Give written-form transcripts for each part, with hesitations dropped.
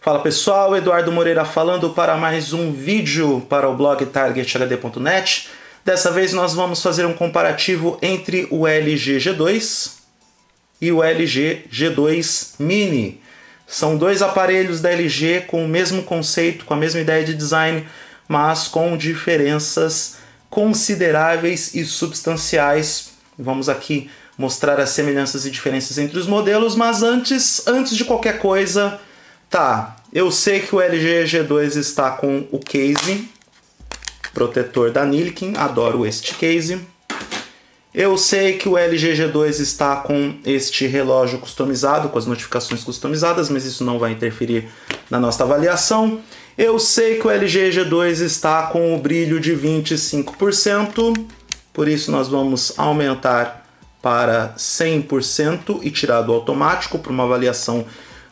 Fala pessoal, Eduardo Moreira falando para mais um vídeo para o blog targethd.net. Dessa vez nós vamos fazer um comparativo entre o LG G2 e o LG G2 Mini. São dois aparelhos da LG com o mesmo conceito, com a mesma ideia de design, mas com diferenças consideráveis e substanciais. Vamos aqui mostrar as semelhanças e diferenças entre os modelos, mas antes de qualquer coisa, tá, eu sei que o LG G2 está com o case protetor da Nilkin, adoro este case. Eu sei que o LG G2 está com este relógio customizado, com as notificações customizadas, mas isso não vai interferir na nossa avaliação. Eu sei que o LG G2 está com o brilho de 25%, por isso nós vamos aumentar para 100% e tirar do automático para uma avaliação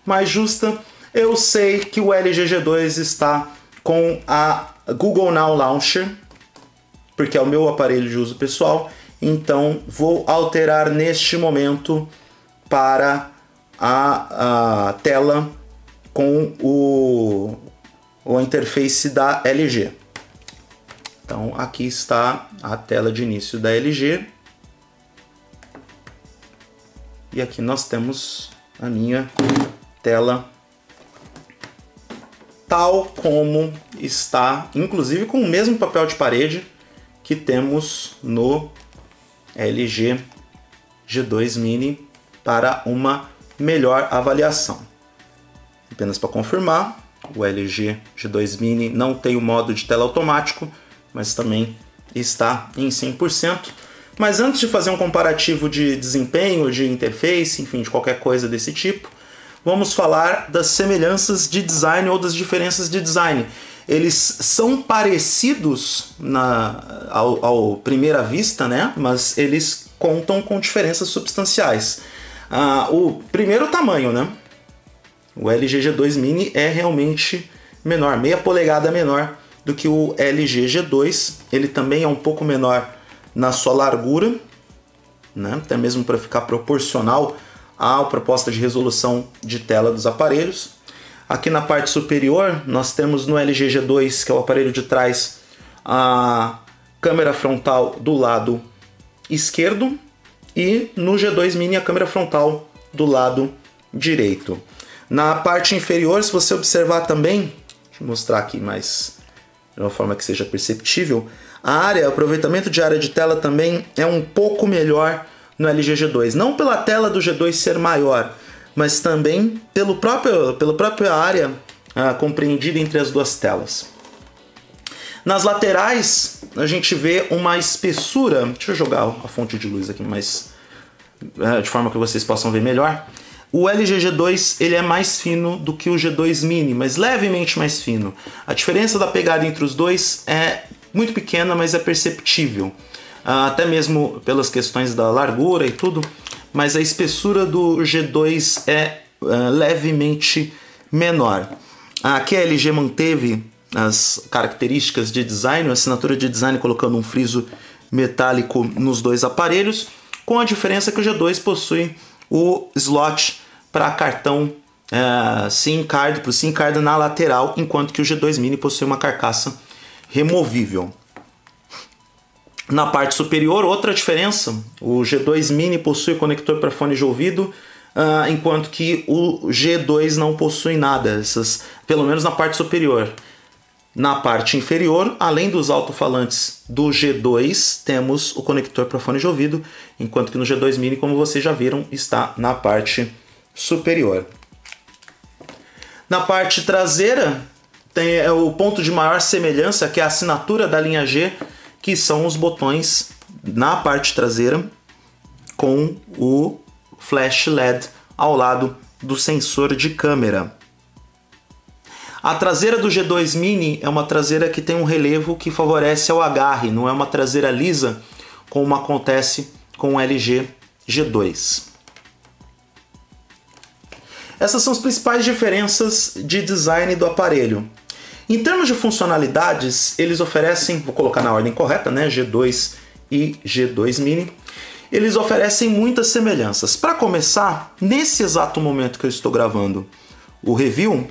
mais justa. Eu sei que o LG G2 está com a Google Now Launcher, porque é o meu aparelho de uso pessoal, então vou alterar neste momento para a tela com a interface da LG. Então aqui está a tela de início da LG. E aqui nós temos a minha tela tal como está, inclusive com o mesmo papel de parede que temos no LG G2 Mini para uma melhor avaliação. Apenas para confirmar, o LG G2 Mini não tem o modo de tela automático, mas também está em 100%. Mas antes de fazer um comparativo de desempenho, de interface, enfim, de qualquer coisa desse tipo, vamos falar das semelhanças de design ou das diferenças de design. Eles são parecidos ao primeira vista, né? Mas eles contam com diferenças substanciais. O primeiro, tamanho, né? O LG G2 Mini é realmente menor, meia polegada menor do que o LG G2. Ele também é um pouco menor na sua largura, né? Até mesmo para ficar proporcional à proposta de resolução de tela dos aparelhos. Aqui na parte superior nós temos no LG G2, que é o aparelho de trás, a câmera frontal do lado esquerdo e no G2 Mini a câmera frontal do lado direito. Na parte inferior, se você observar também, deixa eu mostrar aqui mais de uma forma que seja perceptível, o aproveitamento de área de tela também é um pouco melhor no LG G2. Não pela tela do G2 ser maior, mas também pela própria área compreendida entre as duas telas. Nas laterais, a gente vê uma espessura. Deixa eu jogar a fonte de luz aqui mais de forma que vocês possam ver melhor. O LG G2 ele é mais fino do que o G2 Mini, mas levemente mais fino. A diferença da pegada entre os dois é muito pequena, mas é perceptível. Até mesmo pelas questões da largura e tudo, mas a espessura do G2 é levemente menor. Aqui a LG manteve as características de design, a assinatura de design colocando um friso metálico nos dois aparelhos, com a diferença que o G2 possui o slot para cartão SIM card, para o SIM card na lateral, enquanto que o G2 Mini possui uma carcaça removível. Na parte superior, outra diferença, o G2 Mini possui conector para fone de ouvido, enquanto que o G2 não possui nada, pelo menos na parte superior. Na parte inferior, além dos alto-falantes do G2, temos o conector para fone de ouvido, enquanto que no G2 Mini, como vocês já viram, está na parte superior. Na parte traseira, tem o ponto de maior semelhança, que é a assinatura da linha G, que são os botões na parte traseira com o flash LED ao lado do sensor de câmera. A traseira do G2 Mini é uma traseira que tem um relevo que favorece ao agarre, não é uma traseira lisa como acontece com o LG G2. Essas são as principais diferenças de design do aparelho. Em termos de funcionalidades, eles oferecem, vou colocar na ordem correta, né, G2 e G2 Mini, eles oferecem muitas semelhanças. Para começar, nesse exato momento que eu estou gravando o review,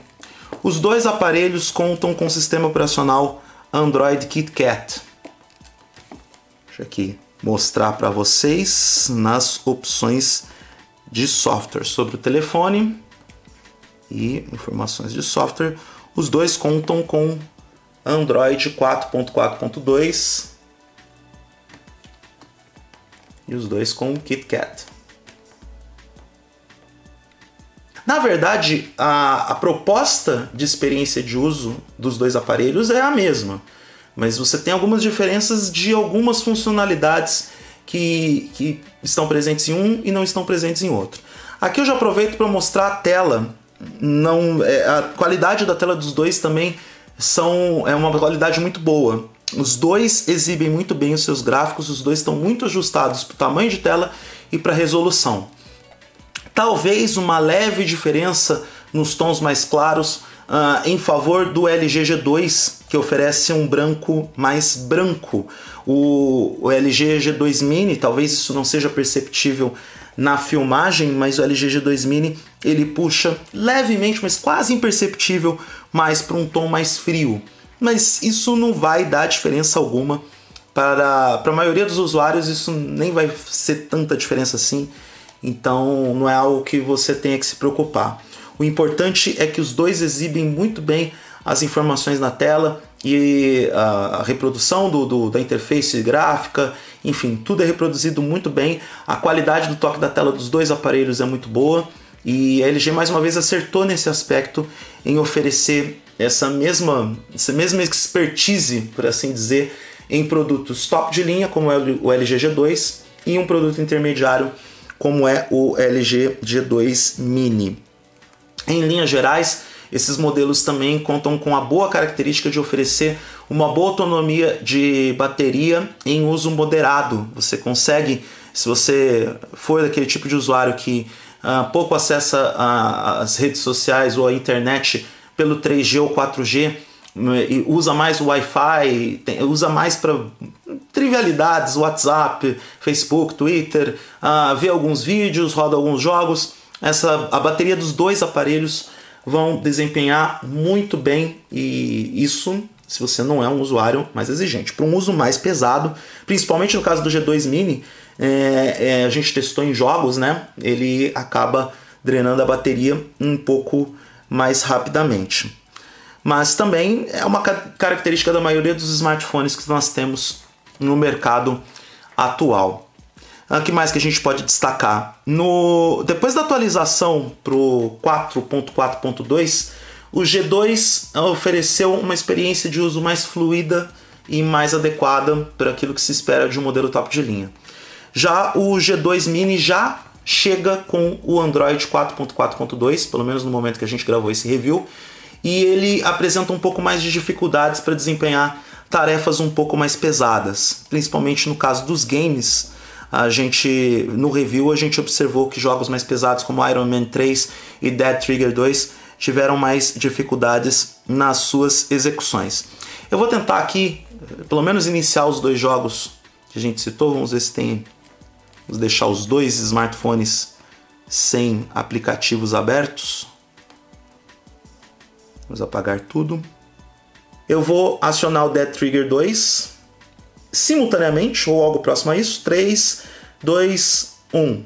Os dois aparelhos contam com o sistema operacional Android KitKat. Deixa aqui mostrar para vocês nas opções de software sobre o telefone e informações de software. Os dois contam com Android 4.4.2 e os dois com KitKat. Na verdade, a proposta de experiência de uso dos dois aparelhos é a mesma, mas você tem algumas diferenças de algumas funcionalidades que estão presentes em um e não estão presentes em outro. Aqui eu já aproveito para mostrar a tela. A qualidade da tela dos dois também é uma qualidade muito boa. Os dois exibem muito bem os seus gráficos, os dois estão muito ajustados para o tamanho de tela e para a resolução. Talvez uma leve diferença nos tons mais claros em favor do LG G2, que oferece um branco mais branco. O LG G2 Mini, talvez isso não seja perceptível na filmagem, mas o LG G2 Mini ele puxa levemente, mas quase imperceptível, mais para um tom mais frio. Mas isso não vai dar diferença alguma para a maioria dos usuários, isso nem vai ser tanta diferença assim. Então não é algo que você tenha que se preocupar. O importante é que os dois exibem muito bem as informações na tela e a reprodução da interface gráfica, enfim, tudo é reproduzido muito bem. A qualidade do toque da tela dos dois aparelhos é muito boa e a LG mais uma vez acertou nesse aspecto em oferecer essa mesma expertise, por assim dizer, em produtos top de linha como é o LG G2 e um produto intermediário como é o LG G2 Mini. Em linhas gerais, esses modelos também contam com a boa característica de oferecer uma boa autonomia de bateria em uso moderado. Você consegue, se você for daquele tipo de usuário que pouco acessa as redes sociais ou a internet pelo 3G ou 4G, e usa mais o Wi-Fi, usa mais para trivialidades, WhatsApp, Facebook, Twitter, vê alguns vídeos, roda alguns jogos, a bateria dos dois aparelhos vão desempenhar muito bem, e isso se você não é um usuário mais exigente. Para um uso mais pesado, principalmente no caso do G2 Mini, a gente testou em jogos, né? Ele acaba drenando a bateria um pouco mais rapidamente. Mas também é uma característica da maioria dos smartphones que nós temos no mercado atual. O que mais que a gente pode destacar? Depois da atualização para o 4.4.2, o G2 ofereceu uma experiência de uso mais fluida e mais adequada para aquilo que se espera de um modelo top de linha. Já o G2 Mini já chega com o Android 4.4.2, pelo menos no momento que a gente gravou esse review, e ele apresenta um pouco mais de dificuldades para desempenhar tarefas um pouco mais pesadas, principalmente no caso dos games. No review a gente observou que jogos mais pesados como Iron Man 3 e Dead Trigger 2 tiveram mais dificuldades nas suas execuções. Eu vou tentar aqui, pelo menos iniciar os dois jogos que a gente citou. Vamos ver se tem... Vamos deixar os dois smartphones sem aplicativos abertos. Vamos apagar tudo. Eu vou acionar o Dead Trigger 2 simultaneamente, ou algo próximo a isso. 3, 2, 1.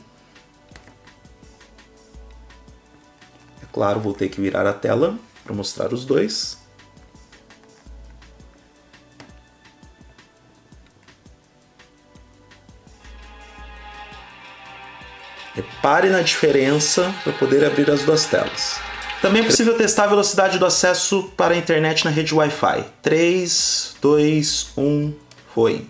É claro, vou ter que virar a tela para mostrar os dois. Repare na diferença para poder abrir as duas telas. Também é possível testar a velocidade do acesso para a internet na rede Wi-Fi. 3, 2, 1, foi.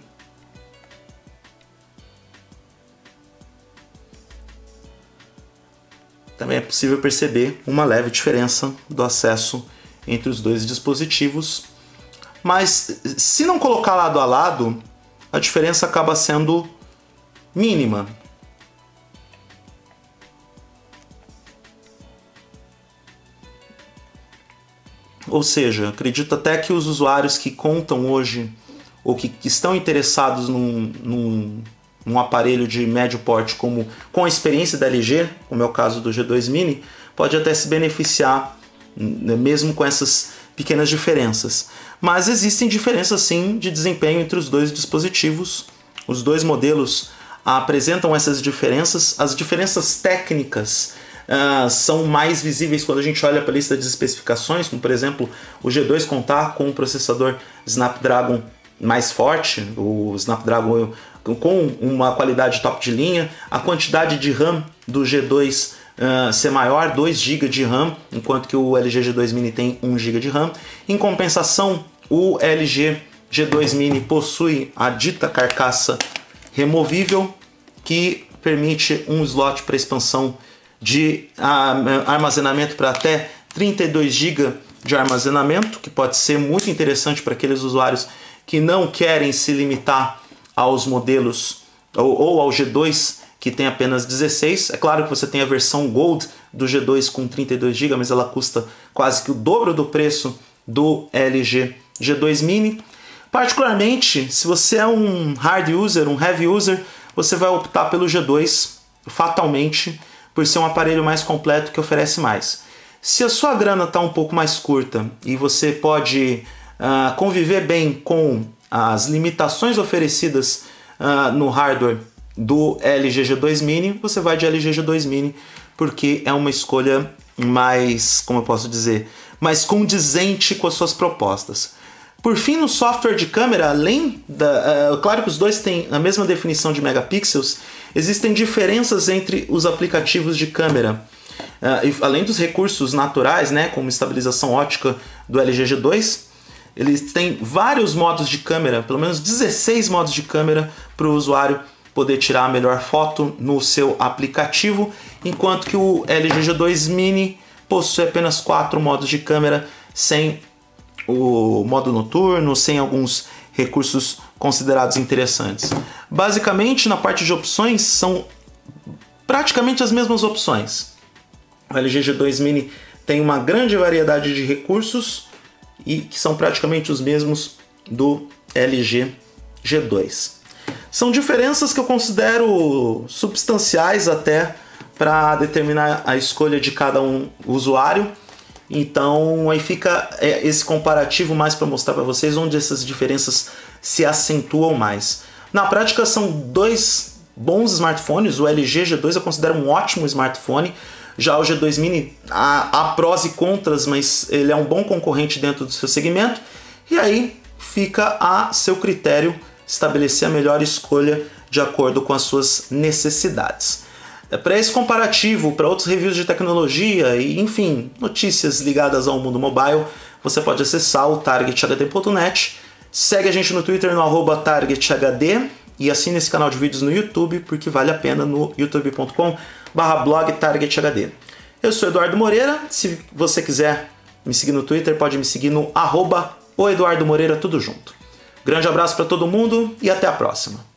Também é possível perceber uma leve diferença do acesso entre os dois dispositivos. Mas se não colocar lado a lado, a diferença acaba sendo mínima. Ou seja, acredito até que os usuários que contam hoje ou que estão interessados num aparelho de médio porte com a experiência da LG, como é o caso do G2 Mini, pode até se beneficiar mesmo com essas pequenas diferenças. Mas existem diferenças sim de desempenho entre os dois dispositivos. Os dois modelos apresentam essas diferenças. As diferenças técnicas são mais visíveis quando a gente olha para a lista de especificações, como por exemplo o G2 contar com um processador Snapdragon mais forte, o Snapdragon com uma qualidade top de linha, a quantidade de RAM do G2 ser maior, 2 GB de RAM, enquanto que o LG G2 Mini tem 1 GB de RAM. Em compensação, o LG G2 Mini possui a dita carcaça removível, que permite um slot para expansão de armazenamento para até 32 GB de armazenamento, que pode ser muito interessante para aqueles usuários que não querem se limitar aos modelos ou ao G2 que tem apenas 16. É claro que você tem a versão Gold do G2 com 32 GB, mas ela custa quase que o dobro do preço do LG G2 Mini. Particularmente, se você é um hard user, um heavy user, você vai optar pelo G2 fatalmente, por ser um aparelho mais completo que oferece mais. Se a sua grana está um pouco mais curta e você pode conviver bem com as limitações oferecidas no hardware do LG G2 Mini, você vai de LG G2 Mini, porque é uma escolha mais, como eu posso dizer, mais condizente com as suas propostas. Por fim, no software de câmera, além claro que os dois têm a mesma definição de megapixels, existem diferenças entre os aplicativos de câmera. Além dos recursos naturais, né, como estabilização ótica do LG G2, eles têm vários modos de câmera, pelo menos 16 modos de câmera para o usuário poder tirar a melhor foto no seu aplicativo, enquanto que o LG G2 Mini possui apenas 4 modos de câmera, sem o modo noturno, sem alguns recursos considerados interessantes. Basicamente, na parte de opções, são praticamente as mesmas opções. O LG G2 Mini tem uma grande variedade de recursos e que são praticamente os mesmos do LG G2. São diferenças que eu considero substanciais até para determinar a escolha de cada usuário. Então aí fica esse comparativo mais para mostrar para vocês onde essas diferenças se acentuam mais. Na prática são dois bons smartphones. O LG G2 eu considero um ótimo smartphone. Já o G2 Mini há prós e contras, mas ele é um bom concorrente dentro do seu segmento. E aí fica a seu critério estabelecer a melhor escolha de acordo com as suas necessidades. Para esse comparativo, para outros reviews de tecnologia e, enfim, notícias ligadas ao mundo mobile, você pode acessar o targethd.net. Segue a gente no Twitter no @targethd e assine esse canal de vídeos no YouTube, porque vale a pena, no youtube.com/blog targethd. Eu sou Eduardo Moreira. Se você quiser me seguir no Twitter, pode me seguir no @oeduardomoreira, tudo junto. Grande abraço para todo mundo e até a próxima.